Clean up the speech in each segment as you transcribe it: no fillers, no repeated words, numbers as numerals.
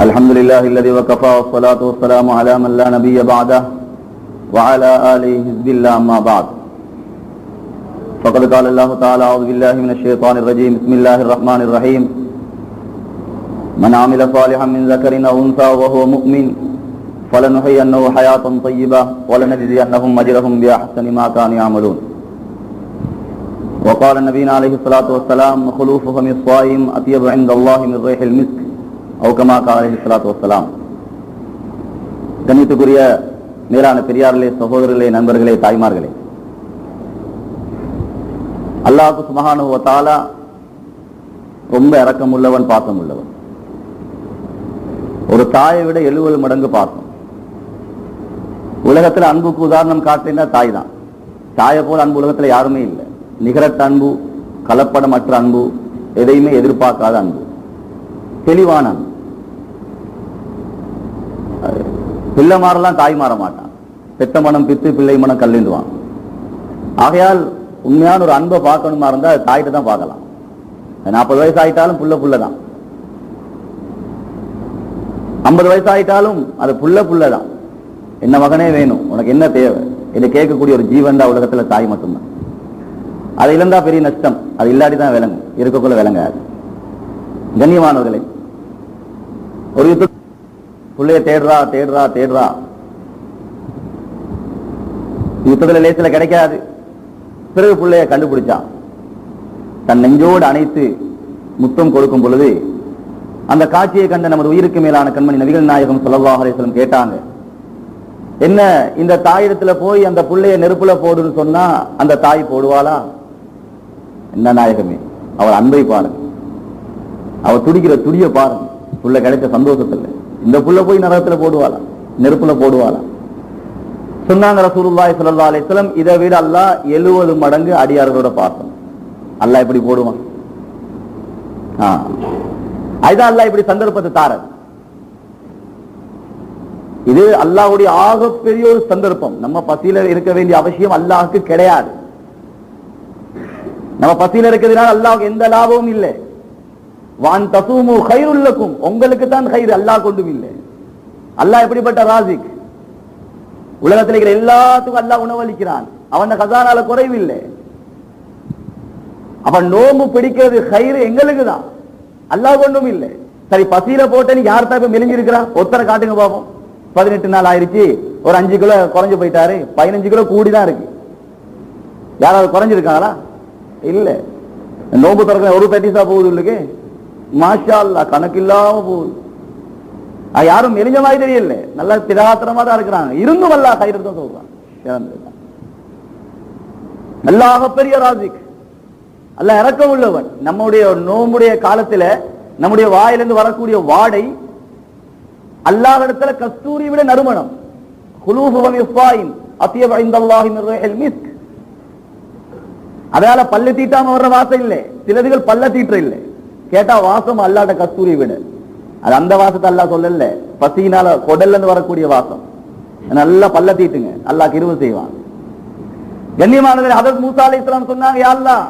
الحمد لله الذي وكفى والصلاة والسلام على من لا نبي بعده وعلى آله حزب الله أما بعد فقد قال الله تعالى أعوذ بالله من الشيطان الرجيم بسم الله الرحمن الرحيم من عمل صالحا من ذكر أو أنثى وهو مؤمن فلنحيينه حياة طيبة ولنجزينهم أجرهم بأحسن ما كانوا يعملون وقال النبي عليه الصلاة والسلام خلوف فم الصائم أطيب عند الله من ريح المسك أو كما قال عليه الصلاة والسلام. கண்ணியத்துக்குரிய மேலான பெரியார்களே, சகோதரர்களே, நண்பர்களே, தாய்மார்களே, அல்லாஹ் சுப்ஹானஹு வ தஆலா ரொம்ப இரக்கம் உள்ளவன், பாசம் உள்ளவன். ஒரு தாயை விட 70 மடங்கு பாசம். உலகத்தில் அன்புக்கு உதாரணம் காட்டினா தாய் தான். தாயை போல அன்பு உலகத்தில் யாருமே இல்லை. நிகரற்ற அன்பு, கலப்படமற்ற அன்பு, எதையுமே எதிர்பார்க்காத அன்பு, தெளிவான அன்பு. பிள்ளை மாறலாம், தாய் மாற மாட்டான். பெத்த மனம் பித்து, பிள்ளை மனம் கல்லிடுவான். ஆகையால் உண்மையான ஒரு அன்பை பார்க்கணுமா இருந்தா தாயிட்ட தான் பார்க்கலாம். 40 வயசு ஆயிட்டாலும் புள்ள தான், 50 வயசு ஆயிட்டாலும் அது புள்ள தான். என்ன மகனே வேணும், உனக்கு என்ன தேவை இதை கேட்கக்கூடிய ஒரு ஜீவன் தான் உலகத்துல தாய் மட்டும்தான். அதை இழந்தா பெரிய நஷ்டம். அது இல்லாடி தான் விளங்கும், இருக்கக்குள்ள விளங்காது. கண்ணியமானவர்களே, ஒரு யுத்த பிள்ளைய தேடுறா யுத்தத்துல லேசில கிடைக்காது. பிறகு பிள்ளைய கண்டுபிடிச்சான். தன் நெஞ்சோடு அணைத்து முத்தம் கொடுக்கும் பொழுது அந்த காட்சியை கண்ட நமது உயிருக்கு மேலான கண்மணி நபிகள் நாயகம் ஸல்லல்லாஹு அலைஹி வஸல்லம் கேட்டாங்க, என்ன இந்த தாயிடத்துல போய் அந்த பிள்ளைய நெருப்புல போடுன்னு சொன்னா அந்த தாய் போடுவாளா? என்ன நாயகமே, அவள் அன்பை பாருங்க, அவள் துடிக்கிற துடிய பாருங்க. புள்ள கிடைச்ச சந்தோஷத்துல இந்த புள்ள போய் நரகத்துல போடுவாளா, நெருப்புல போடுவாளா? சொன்னாங்க ரசூலுல்லாஹி ஸல்லல்லாஹு அலைஹி வஸல்லம், இதை விட அல்லாஹ் 70 மடங்கு அடியார்களோட பாசம். அல்லாஹ் எப்படி போடுவான்? அதுதான் அல்லாஹ் இப்படி சந்தர்ப்பத்தை தாரது. இது அல்லாஹ்வுடைய ஆகப்பெரிய ஒரு சந்தர்ப்பம். நம்ம பசியில இருக்க வேண்டிய அவசியம் அல்லாஹ்க்கு கிடையாது. நம்ம பசியில இருக்கிறதுனால அல்லாஹ்வுக்கு எந்த லாபமும் இல்லை. வான் தசூமு கைருல் லக்கும், உங்களுக்கு தான் கைர், அல்லாஹ் கொண்டும் இல்லை. அல்லாஹ் எப்படிப்பட்ட ராசிக்? உலகத்தில் இருக்கிற எல்லாத்துக்கும் அல்லாஹ் உணவளிக்கிறான். அவன் கசானால குறைவில்லை. அவன் நோம்பு பிடிக்கிறது கைரு எங்களுக்கு தான், அல்லாஹ் கொண்டும் இல்லை. சரி, பசியில போட்டேன்னு யார் தான் மெலிஞ்சு இருக்கிறான்? ஒத்தரை காட்டுங்க பாப்போம். 18 நாள் ஆயிடுச்சு, ஒரு 5 கிலோ குறைஞ்சு போயிட்டாரு, 15 கிலோ கூடிதான் இருக்கு. யாராவது குறைஞ்சிருக்காங்களா? இல்ல. நோம்பு திறக்க ஒரு பெட்டிசா போகுது உள்ளுக்கு, மாஷா அல்லாஹ், கணக்கு இல்லாம போகுது. யாரும் மெலிஞ்ச மாதிரி தெரியல, நல்லா திராத்திரமா தான் இருக்கிறாங்க. இருந்தும் அல்லாஹ் கைர் தான் சொல்றான். அல்லாஹ் பெரிய ராசிக், அல்லாஹ் இரக்கம் உள்ளவன். நம்முடைய நோம்புடைய காலத்துல நம்முடைய வாயிலிருந்து வரக்கூடிய வாடை அல்லாஹ் இடத்துல கஸ்தூரி விட நறுமணம். அதனால பல்ல தீட்டாம வர்ற வாசம் இல்லை. சிலதுகள் பல்ல தீட்டுற இல்லை. கேட்டா வாசம் அல்லாட்ட கஸ்தூரி விட. அது அந்த வாசத்தை அல்லாஹ் சொல்லல, பசியினால கொடல்ல இருந்து வரக்கூடிய வாசம். நல்லா பல்ல தீட்டுங்க, அல்லாஹ் கிருபை செய்வான். கண்ணியமானவர்களே, ஹதரத் மூசா அலைஹிஸ்ஸலாம் சொன்னாங்க, யா அல்லாஹ்,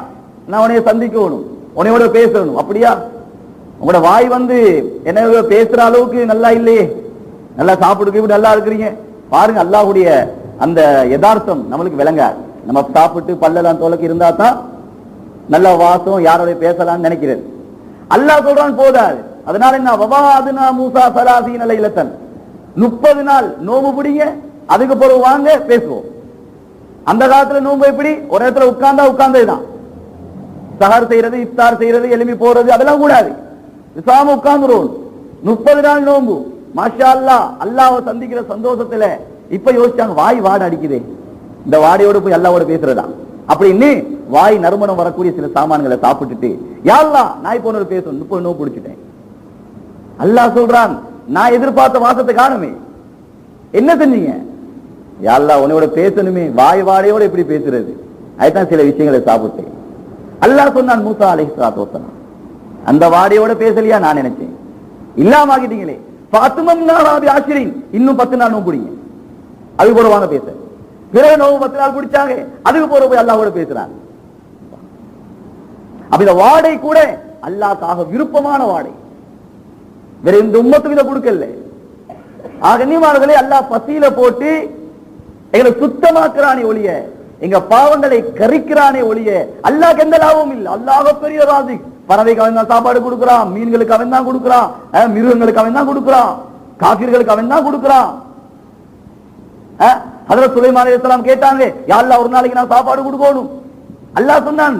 நான் உன்னைய சந்திக்கணும், உன்னையோட பேசணும். அப்படியா? உங்களோட வாய் என்ன பேசுற அளவுக்கு நல்லா இல்லையே, நல்லா சாப்பிட்டு நல்லா இருக்கிறீங்க பாருங்க. அல்லாஹ்வுடைய அந்த யதார்த்தம் நம்மளுக்கு விளங்காது. நம்ம சாப்பிட்டு பல்லெல்லாம் தோலுக்கு இருந்தா தான் நல்ல வாசம், யாரோட பேசலாம்னு நினைக்கிறது. அல்லாஹ் சொல்றான் போதாது. அதனால என்ன, வவாதுனா மூசா 30 லைலத்தன், 30 நாள் நோம்பு பிடிங்க, அதுக்கு பிறகு வாங்க பேசுவோம். அந்த காலத்துல நோம்பு எப்படி? ஒரு இடத்துல உட்கார்ந்ததுதான். சஹர் செய்யறது, இஃப்தார் செய்யறது, எழுப்பி போறது அதெல்லாம் கூடாது. விசாம உட்கார்ந்துரும். 30 நாள் நோம்பு. மாஷா அல்லாஹ், அல்லாஹ்வை சந்திக்கிற சந்தோஷத்துல இப்ப யோசிச்சாங்க, வாய் வாடை அடிக்குதே, இந்த வாடையோட போய் அல்லாஹ்வோட பேசுறதா அப்படின்னு வாய் நறுமணம் வரக்கூடிய சில சாமான்களை சாப்பிட்டுட்டு, யா அல்லாஹ், நான் இப்போ உன்னோட பேசணும், 30 நோம்பு பிடிச்சிட்டேன். அல்லாஹ் சொல்றான், நான் எதிர்பார்த்த வாசத்தை காணுமே, என்ன செஞ்சீங்க? யா அல்லாஹ், உன்னோட பேசணுமே, வாய் வாடையோட எப்படி பேசுறது? அதுதான் சில விஷயங்களை சாப்பிட்டேன். அல்லாஹ் சொன்னான், மூசா அலைஹிஸ்ஸலாத்து வஸலாம், அந்த வாடையோட பேசலையா? நான் நினைச்சேன், இல்லாம ஆகிட்டீங்களே. இன்னும் 10 நாள் நோம்பு பிடிங்க, அது கூட வாங்க பேச. பிறகு நோம்பு 10 நாள் பிடிச்சாங்க, அதுக்கு போற போய் அல்லாஹ்வோட பேசுறாங்க. அப்ப இந்த வாடை கூட அல்லாஹ்க்காக விருப்பமான வாடை. வேற இந்த உம்மத்துக்கு இதை கொடுக்கல. கண்ணியமானவர்களே, அல்லாஹ் பசியில போட்டு எங்களை சுத்தமாக்குறானே ஒழிய, எங்க பாவங்களை கரிக்கிறானே ஒழிய அல்லாஹ்க்கு எந்த லாபமும் இல்லை. அல்லாஹ் பெரிய ராசிக். பறவைக்கு அவன் தான் சாப்பாடு கொடுக்கிறான், மீன்களுக்கு அவன் தான் கொடுக்கிறான், மிருகங்களுக்கு அவன் தான் கொடுக்கிறான், காஃபிர்களுக்கு அவன் தான் கொடுக்கிறான். ஹஜ்ரத் சுலைமான் அலைஹிஸ்ஸலாம் கேட்டாங்க, யா அல்லாஹ் ஒரு நாளைக்கு நான் சாப்பாடு கொடுக்கணும். அல்லாஹ் சொன்னான்,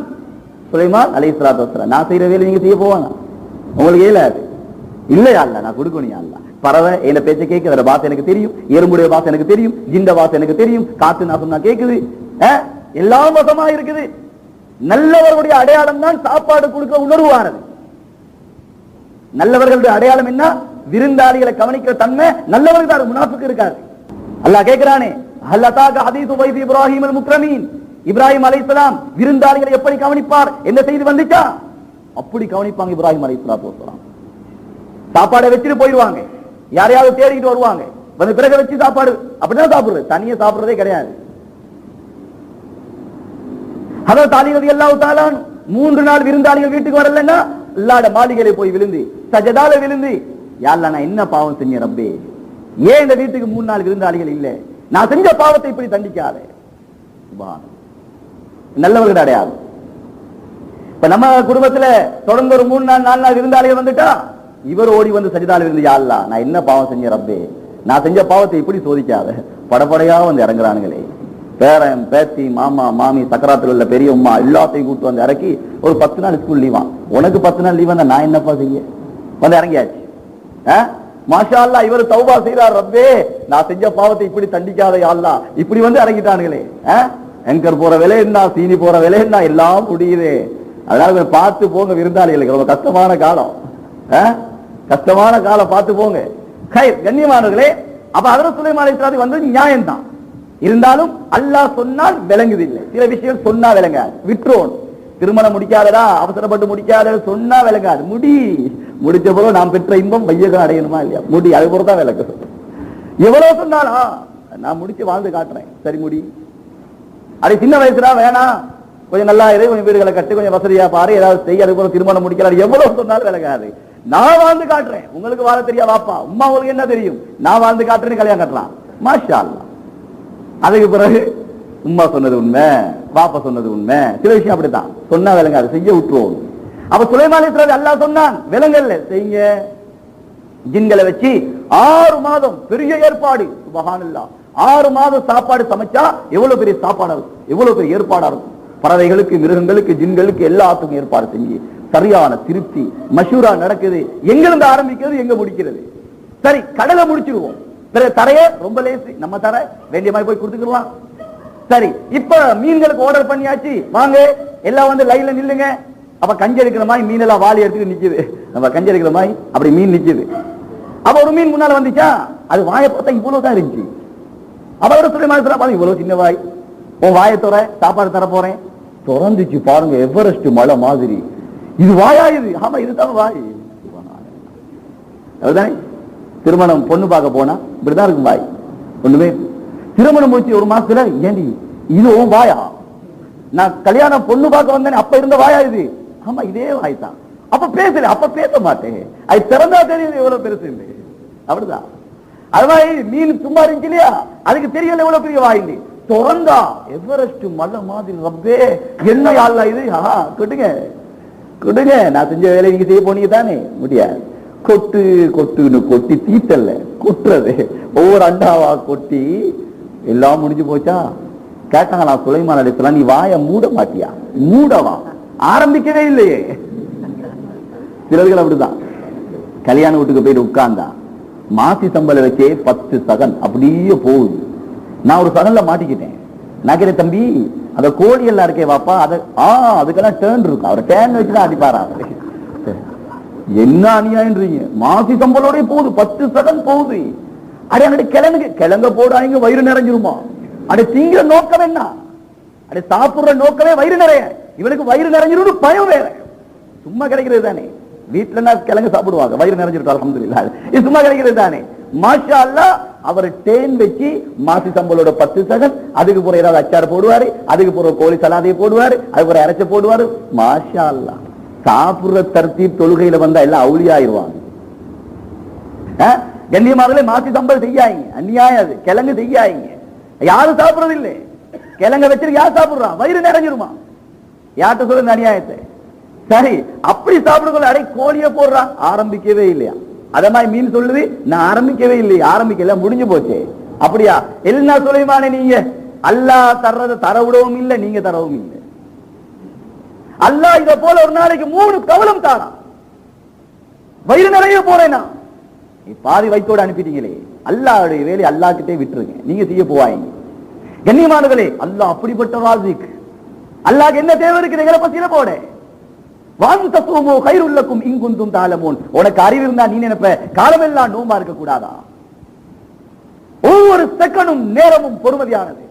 சுலைமான் அலைஹிஸ்ஸலாத்து வஸ்ஸலாம், நான் செய்யற வேலை நீங்க செய்ய போவாங்க, உங்களுக்கு இயலாது. இல்லையா அல்லாஹ், நான் கொடுக்கணும். யா அல்லாஹ், பறவை என்ன பேச்ச கேட்க, வேற பாசை எனக்கு தெரியும், எறும்புடைய பாசை எனக்கு தெரியும், ஜிண்ட பாசை எனக்கு தெரியும், காத்து நான் சொன்னா கேக்குது, எல்லாம் மோசமா இருக்குது. நல்லவர்களுடைய அடையாளம் தான் சாப்பாடு கொடுக்க உணர்வானது. நல்லவர்களுடைய அடையாளம் என்ன? விருந்தாளிகளை கவனிக்கிற தன்மை நல்லவர்கள் தான். முனாஃபிக் இருக்காது. அல்லாஹ் கேட்கிறானே, ஹல்லதாக ஹதீஸ் வைஃப் இப்ராஹிம் அல் முக்ரமீன், இப்ராஹிம் அலைஹிஸ்ஸலாம் விருந்தாளிகளை எப்படி கவனிப்பார் என்ன செய்தி வந்துச்சா? அப்படி கவனிப்பாங்க இப்ராஹிம் அலைஹிஸ்ஸலாத்து வஸ்ஸலாம். சாப்பாடை வச்சுட்டு போயிடுவாங்க, யாரையாவது தேடிக்கிட்டு வருவாங்க, வந்து பிறகு வச்சு சாப்பாடு அப்படிதான் சாப்பிடுறது, தனியா சாப்பிடுறதே கிடையாது. ஹஜ்ரத் அலி ரலியல்லாஹு தஆலா 3 நாள் விருந்தாளிகள் வீட்டுக்கு வரலன்னா அல்லாஹ்வுடைய மாளிகையில போய் விழுந்து சஜதால விழுந்து, யா அல்லாஹ், நான் என்ன பாவம் செஞ்சேன் ரப்பே, ஏன் இந்த வீட்டுக்கு 3 நாள் விருந்தாளிகள் இல்ல, நான் செஞ்ச பாவத்தை இப்படி தண்டிக்காதே. சுப்ஹானல்லாஹ், நல்லவர்கள் அடையாளம். இப்ப நம்ம குடும்பத்துல தொடர்ந்து ஒரு 3 நாள் 4 நாள் விருந்தாளிகள் வந்துட்டா இவர் ஓடி வந்து சஜதால விழுந்து, யா அல்லாஹ், நான் என்ன பாவம் செஞ்சேன் ரப்பே, நான் செஞ்ச பாவத்தை இப்படி சோதிக்காத. படப்படையா வந்து இறங்குறானுங்களே, பேரன் பேத்தி மாமா மாமி சக்கராத்தில் உள்ள பெரிய உமா எல்லாத்தையும் கூட்டு வந்து இறக்கி ஒரு 10 நாள் ஸ்கூல் லீவான். உனக்கு 10 நாள் லீவ் வந்தா நான் என்னப்பா செய்ய? வந்து இறங்கியாச்சு. மாஷா அல்லாஹ், இவர் தௌபா செய்தார், ரப்பே நான் செஞ்ச பாவத்தை இப்படி தண்டிக்காத யா அல்லாஹ், இப்படி வந்து இறங்கிட்டானுங்களே. எங்கர் போற விலை என்ன, சீனி போற விலை என்ன, எல்லாம் முடியுது. அதனால பார்த்து போங்க விருந்தாளிகளுக்கு, ரொம்ப கஷ்டமான காலம், கஷ்டமான காலம், பார்த்து போங்க. கண்ணியமானவர்களே, அப்ப ஹஜ்ரத் சுலைமான் அலைஹிஸ்ஸலாம் வந்து நியாயம் தான். இருந்தாலும் அல்லாஹ் சொன்னால் விளங்குது இல்லை, சில விஷயம் சொன்னா விளங்காது, விட்டுறோம். திருமணம் முடிக்காதடா, அவசரப்பட்டு முடிக்காத சொன்னா விளங்காது. முடிச்ச பிறகு நாம் பெற்ற இன்பம் வையகம் அடையணுமா இல்லையா, முடி அது போறதான் விளக்கு. எவ்வளவு சொன்னாலா, நான் முடிச்சு வாழ்ந்து காட்டுறேன், சரி முடி, அது சின்ன வயசுடா வேணாம், கொஞ்சம் நல்லா இரு, கொஞ்சம் வீடுகளை கட்டு, கொஞ்சம் வசதியா பாரு, ஏதாவது செய்ய, அது போல திருமணம் முடிக்கிறாரு, எவ்வளவு சொன்னாலும் விளங்காது. நான் வாழ்ந்து காட்டுறேன், உங்களுக்கு வாழ தெரியா வாப்பா, உம்மா உங்களுக்கு என்ன தெரியும், நான் வாழ்ந்து காட்டுறேன்னு கல்யாணம் கட்டலாம். மாஷா அல்லாஹ். அதுக்கு பிறகு உம்மா சொன்னது உண்மை, பாப்பா சொன்னது உண்மை, சில விஷயம் அப்படித்தான் சொன்னா விளங்காது, செய்ய விட்டுருவோம். அப்ப சுலைமான் அலைஹிஸ்ஸலாம் அல்லாஹ் சொன்னான், விலங்கல்ல செய்யுங்க. ஜின்களை வச்சு 6 மாதம் பெரிய ஏற்பாடு. சுப்ஹானல்லாஹ், 6 மாதம் சாப்பாடு சமைச்சா எவ்வளவு பெரிய சாப்பாடு இருக்கும், எவ்வளவு பெரிய ஏற்பாடா இருக்கும். பறவைகளுக்கு, மிருகங்களுக்கு, ஜின்களுக்கு எல்லாத்துக்கும் ஏற்பாடு செஞ்சு சரியான திருப்தி மஷூரா நடக்குது. எங்கிருந்து ஆரம்பிக்கிறது, எங்க முடிக்கிறது? சரி, கடலை முடிச்சிருவோம், தரைய ரொம்ப லேசி, நம்ம தர வேண்டிய மாதிரி போய் கொடுத்துக்கலாம். சரி, இப்ப மீன்களுக்கு ஆர்டர் பண்ணியாச்சு, வாங்க எல்லாம் வந்து லைன்ல நில்லுங்க. அப்ப கஞ்சி எடுக்கிற மாதிரி மீன் எல்லாம் வாளி எடுத்துட்டு நிக்குது, நம்ம கஞ்சி எடுக்கிற மாதிரி அப்படி மீன் நிக்குது. அப்ப ஒரு மீன் முன்னால வந்துச்சா, அது வாயை பார்த்தா இவ்வளவுதான் இருந்துச்சு. அவரோட சுலைமான் இவ்வளவு சின்ன வாய், உன் வாயை துற, சாப்பாடு தர போறேன். திறந்துச்சு பாருங்க, எவரெஸ்ட் மலை மாதிரி. இது வாயா? இது ஆமா, இதுதான் வாய். அதுதான் திருமணம் பொண்ணு பார்க்க போனா இப்படிதான் இருக்கும் வாய். ஒண்ணுமே திருமணம் முடிச்சு 1 மாசத்துல, ஏண்டி இது உன் வாயா? நான் கல்யாணம் பொண்ணு பார்க்க வந்தேன், அப்ப இருந்த வாயா இது? ஆமா, இதே வாய் தான். அப்ப பேசல, அப்ப பேச மாட்டேன், அது திறந்தா தெரியுது எவ்வளவு பெருசு இல்லை. அப்படிதான் அது மாதிரி மீன் சும்மா இருந்துச்சு இல்லையா, அதுக்கு தெரியல எவ்வளவு பெரிய வாய். திறந்தா எவரெஸ்ட் மலை மாதிரி. ரப்பே என்ன யாழ்லா இது, கொடுங்க கொடுங்க, நான் செஞ்ச வேலை நீங்க செய்ய போனீங்க தானே, முடியாது. கொட்டு கொட்டுன்னு கொட்டி தீட்டல்ல கொட்டுறது, ஒவ்வொரு அண்டாவா கொட்டி எல்லாம் முடிஞ்சு போச்சா. கேட்டாங்களா சுலைமான் அலைஹிஸ்ஸலாம், நீ வாய மூட மாட்டியா? மூடவா? ஆரம்பிக்கவே இல்லையே. சிலர்கள் அப்படிதான், கல்யாண வீட்டுக்கு போயிட்டு உட்கார்ந்தா மாசி சம்பள வச்சே 10 சகன் அப்படியே போகுது. நான் ஒரு சகன்ல மாட்டிக்கிட்டேன். நான் கேட்டேன், தம்பி அந்த கோழி எல்லாம் இருக்கே வாப்பா, அதுக்கெல்லாம் டேர்ன் இருக்கும், அவர் டேர்ன் வச்சுதான் அடிப்பாரா? என்ன அநியாயம்ன்றீங்க, மாசி சம்பளோட போகுது, 10 சகன் போகுது. அடே அங்கிட்டு கிழங்க போடாங்க, வயிறு நிறைஞ்சிருமா? அடே திங்கிற நோக்கம் என்ன? அடே சாப்பிடுற நோக்கமே வயிறு நிறைய, இவனுக்கு வயிறு நிறைஞ்சிரும் பயம் வேற. சும்மா கிடைக்கிறது தானே, வீட்டுல கிழங்கு சாப்பிடுவாங்க, வயிறு நிறைஞ்சிருக்கும், அல்ஹம்துலில்லாஹ். இது சும்மா கிடைக்கிறது தானே. மாஷா அல்லாஹ், அவர் டேன் வச்சு மாசி சம்பளோட 10 சகன், அதுக்கு போற ஏதாவது அச்சாறு போடுவாரு, அதுக்கு போற கோழி சலாதையை போடுவாரு, அதுக்கு போற இறைச்ச போடுவாரு. மாஷா அல்லாஹ், சாப்பிடுற தர்த்தீப் தொழுகையில வந்தா எல்லாம் அவுளியாயிருவாங்க. கண்ணியமாகவே மாசி சம்பல் செய்யாங்க, அந்நியாயம் அது. கிழங்கு செய்யாங்க, யாரும் சாப்பிடுறது இல்லை. கிழங்க வச்சிருக்கு யார் சாப்பிடுறான்? வயிறு நிறைஞ்சிருமா? யார்கிட்ட சொல்லுங்க அநியாயத்தை? சரி, அப்படி சாப்பிடுறது. அடை கோழிய போடுறான், ஆரம்பிக்கவே இல்லையா? அத மாதிரி மீன் சொல்லுது, நான் ஆரம்பிக்கவே இல்லையா? ஆரம்பிக்கல, முடிஞ்சு போச்சு. அப்படியா? என்ன சுலைமானே, நீங்க அல்லாஹ் தர்றதை தர விடவும் இல்லை, நீங்க தரவும் இல்லை. அல்லாஹ் இத போல ஒரு நாளைக்கு 3 கவலம் தானா, வயிறு நிறைய போறேனா? பாதி வயிற்றோடு அனுப்பிட்டீங்களே. அல்லாஹ்வுடைய வேலை அல்லாஹ் கிட்டே விட்டுருங்க, நீங்க செய்ய போவாங்க. கண்ணியமானவர்களே, அல்லாஹ் அப்படிப்பட்ட ராசிக். அல்லாஹ்க்கு என்ன தேவை இருக்குது? எங்களை பசியில போட. வான் தத்துவமோ கைருள்ளக்கும் இங்குந்தும் தாளமோன். உனக்கு அறிவு இருந்தா நீ நினைப்ப காலமெல்லாம் நோம்பா இருக்க கூடாதா? ஒவ்வொரு செகண்டும் நேரமும் பொறுமதியானது.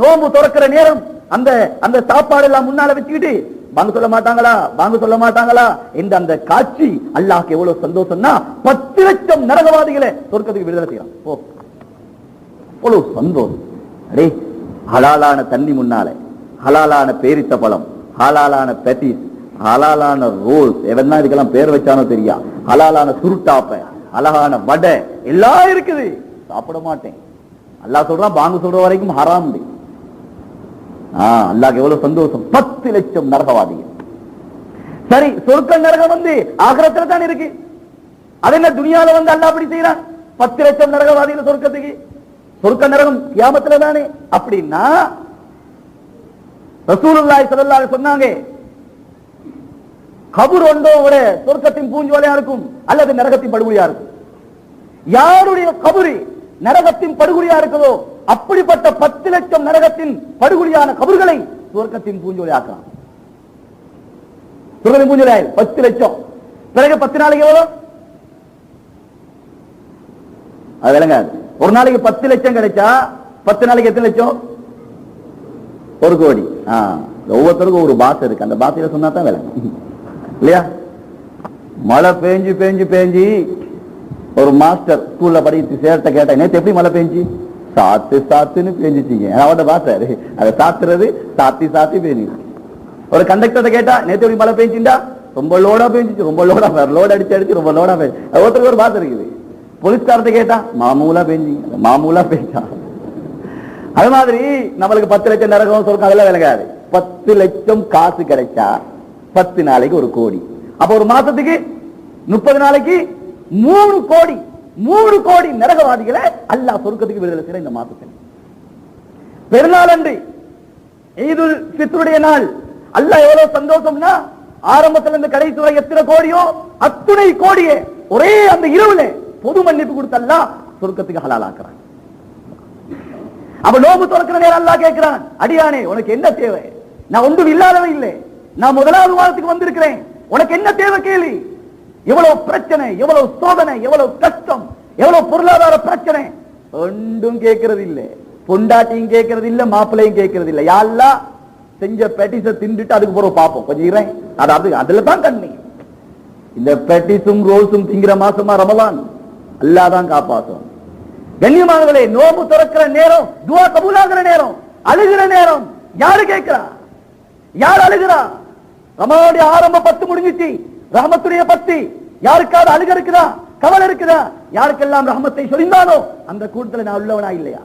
நோம்பு துறக்கிற நேரம் அந்த அந்த சாப்பாடு எல்லாம் முன்னால வச்சுக்கிட்டு வாங்க சொல்ல மாட்டாங்களா, வாங்க சொல்ல மாட்டாங்களா இந்த அந்த காட்சி அல்லாஹ்க்கு எவ்வளவு சந்தோஷம்னா 10 லட்சம் நரகவாதிகளை சொர்க்கத்துக்கு விடுதலை செய்யலாம். எவ்வளவு சந்தோஷம். அடே, ஹலாலான தண்ணி முன்னால, ஹலாலான பேரித்த பழம், ஹலாலான பெட்டிஸ், ஹலாலான ரோல், எவனா இதுக்கெல்லாம் பேர் வச்சானோ தெரியா, ஹலாலான சுருட்டாப்ப, அழகான வடை எல்லாம் இருக்குது. சாப்பிட மாட்டேன். அல்லாஹ் சொல்றான், பாங்கு சொல்ற வரைக்கும் ஹராம். அல்லாஹ்க்கு எவ்வளவு சந்தோஷம். 10 லட்சம் நரகவாதிகள். சரி, சொர்க்க நரகம் வந்து ஆகிரத்துல தான் இருக்கு. அது என்ன துனியால வந்து அல்லாஹ் அப்படி செய்யறான்? 10 லட்சம் நரகவாதிகள் சொர்க்கத்துக்கு. சொர்க்க நரகம் கியாமத்துல தானே. அப்படின்னா ரசூலுல்லாஹி ஸல்லல்லாஹு அலைஹி சொன்னாங்க, கபர் ஒன்றோ விட சொர்க்கத்தின் பூஞ்சோலையா இருக்கும் அல்லது நரகத்தின் படுகொலியா இருக்கும். யாருடைய கபரு நரகத்தின் படுகொலியா இருக்குதோ அப்படிப்பட்ட 10 லட்சம் நரகத்தின் படுகொலியான கபர்களை சொர்க்கத்தின் பூஞ்சோலை ஆக்கலாம். சொர்க்கத்தின் பூஞ்சோலை 10 லட்சம். பிறகு 10 நாளைக்கு எவ்வளவு? அது விளங்காது. ஒரு நாளைக்கு 10 லட்சம் கிடைச்சா 10 நாளைக்கு எத்தனை லட்சம்? 1 கோடி. ஒவ்வொருத்தருக்கும் ஒரு பாசை இருக்கு, அந்த பாசையில சொன்னா தான் விளங்கும் இல்லையா? மழை பேஞ்சு பேஞ்சு பேஞ்சு ஒரு மாஸ்டர் ஸ்கூல்ல படித்து சேர்த்த கேட்ட, நேற்று எப்படி மழை பேஞ்சு? சாத்து சாத்துன்னு பேஞ்சிட்டீங்க. அவட பாசை அதை சாத்துறது சாத்தி சாத்தி பேஞ்சு. ஒரு கண்டக்டரை கேட்டா, நேற்று எப்படி மழை பேஞ்சுண்டா? ரொம்ப லோடா பேஞ்சிச்சு, ரொம்ப லோடா, லோடு அடிச்சு அடிச்சு ரொம்ப லோடா பேஞ்சு. ஒருத்தருக்கு ஒரு பாசை இருக்குது. போலீஸ்காரத்தை கேட்டா மாமூலா பேஞ்சிங்க, மாமூலா பேஞ்சா. அது மாதிரி நம்மளுக்கு 10 லட்சம் நரகம் சொர்க்கம் அதெல்லாம் விளங்காது. 10 லட்சம் காசு கிடைச்சா 10 நாளைக்கு 1 கோடி. அப்ப ஒரு மாசத்துக்கு 30 நாளைக்கு 3 கோடி. 3 கோடி நரகவாதிகளை அல்லாஹ் சொர்க்கத்துக்கு விடுதலை செய்யற இந்த மாசத்தில். பெருநாள் அன்று ஈதுல் ஃபித்ருடைய நாள் அல்லாஹ் எவ்வளவு சந்தோஷம்னா, ஆரம்பத்தில் இந்த கடைசி வரை எத்தனை கோடியோ அத்துணை கோடியே ஒரே அந்த இரவுல பொது மன்னிப்பு கொடுத்து அல்லாஹ் சொர்க்கத்துக்கு ஹலால் ஆக்குறான். அப்ப நோம்பு துறக்கிற நேரம் அல்லாஹ் கேட்கிறான், அடியானே உனக்கு என்ன தேவை? நான் ஒன்றும் இல்லாதவன் இல்லை, நான் முதலாவது வாரத்துக்கு வந்திருக்கிறேன், உனக்கு என்ன தேவை கேளு. எவ்வளவு பிரச்சனை, எவ்வளவு சோதனை, எவ்வளவு கஷ்டம், எவ்வளவு பொருளாதார பிரச்சனை, ஒன்றும் கேட்கறது இல்லை. பொண்டாட்டியும் கேட்கறது இல்லை, மாப்பிள்ளையும் கேட்கறது இல்லை. யாரெல்லாம் செஞ்ச பெட்டிஸ தின்னுட்டு அதுக்கு பிறகு பார்ப்போம் கொஞ்சம் இறை. அதாவது அதுல தான் கண்ணி. இந்த பெட்டிஸும் ரோல்ஸும் திங்கிற மாசமா ரமலான், அல்லாதான் காப்பாற்றும். கண்ணியமானவர்களே, நோம்பு திறக்கிற நேரம், துஆ கபூலாகிற நேரம், அழுகிற நேரம். யாரு கேட்கிறா? யார் அழுகிறா? ரமலானுடைய ஆரம்ப 10 முடிஞ்சிச்சு, ரஹமத்துடைய 10. யாருக்காவது அழுக இருக்குதா, கவலை இருக்குதா? யாருக்கெல்லாம் ரஹமத்தை சொரிந்தானோ அந்த கூட்டத்தில் நான் உள்ளவனா இல்லையா?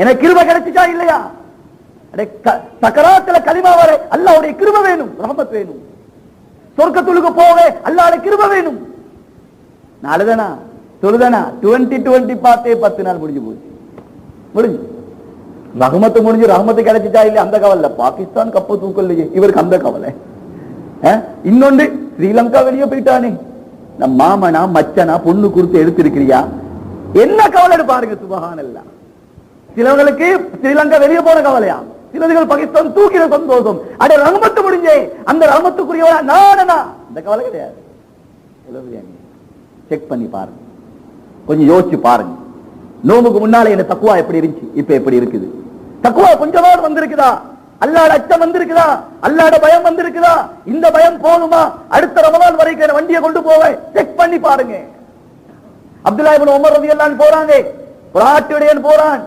எனக்கு கிருபை கிடைச்சிச்சா இல்லையா? சக்கராத்துல கலிமா வரை அல்லாஹ்வுடைய கிருபை வேணும், ரஹமத் வேணும். சொர்க்கத்துக்கு போக அல்லாஹ்வுடைய கிருபை வேணும். நான் அழுதனா சொல்லுதனா 2020 பார்த்தே 10 நாள் முடிஞ்சு போச்சு. முடிஞ்சு ரஹமத்து முடிஞ்சு, ரஹமத்து கிடைச்சிட்டா இல்லையா அந்த கவலை. பாகிஸ்தான் கப்ப தூக்கலையே, இவருக்கு அந்த கவலை. இன்னொன்று, ஸ்ரீலங்கா வெளியே போயிட்டானே, நம் மாமனா மச்சனா பொண்ணு குறித்து எடுத்திருக்கிறியா, என்ன கவலை பாருங்க. சுபஹானல்லாஹ். சிலவர்களுக்கு ஸ்ரீலங்கா வெளியே போன கவலையா, சிலர்கள் பாகிஸ்தான் தூக்கிற சந்தோஷம். அட ரஹமத்து முடிஞ்சே, அந்த ரஹமத்துக்குரியவனா நானா, இந்த கவலை கிடையாது. செக் பண்ணி பாருங்க, கொஞ்சம் யோசிச்சு பாருங்க. நோம்புக்கு முன்னால என்ன தக்குவா எப்படி இருந்துச்சு, இப்ப எப்படி இருக்குது? தக்குவா கொஞ்சமாவது வந்திருக்குதா? அல்லாஹ்வுடைய அச்சம் வந்திருக்குதா? அல்லாஹ்வுடைய பயம் வந்திருக்குதா? இந்த பயம் போதுமா அடுத்த ரமலான் வரைக்கும் வண்டியை கொண்டு போக? செக் பண்ணி பாருங்க. அப்துல்லாஹ் இப்னு உமர் ரலியல்லாஹு அன்ஹு போறாங்க, ஒரு ஆட்டுடையன் போறான்,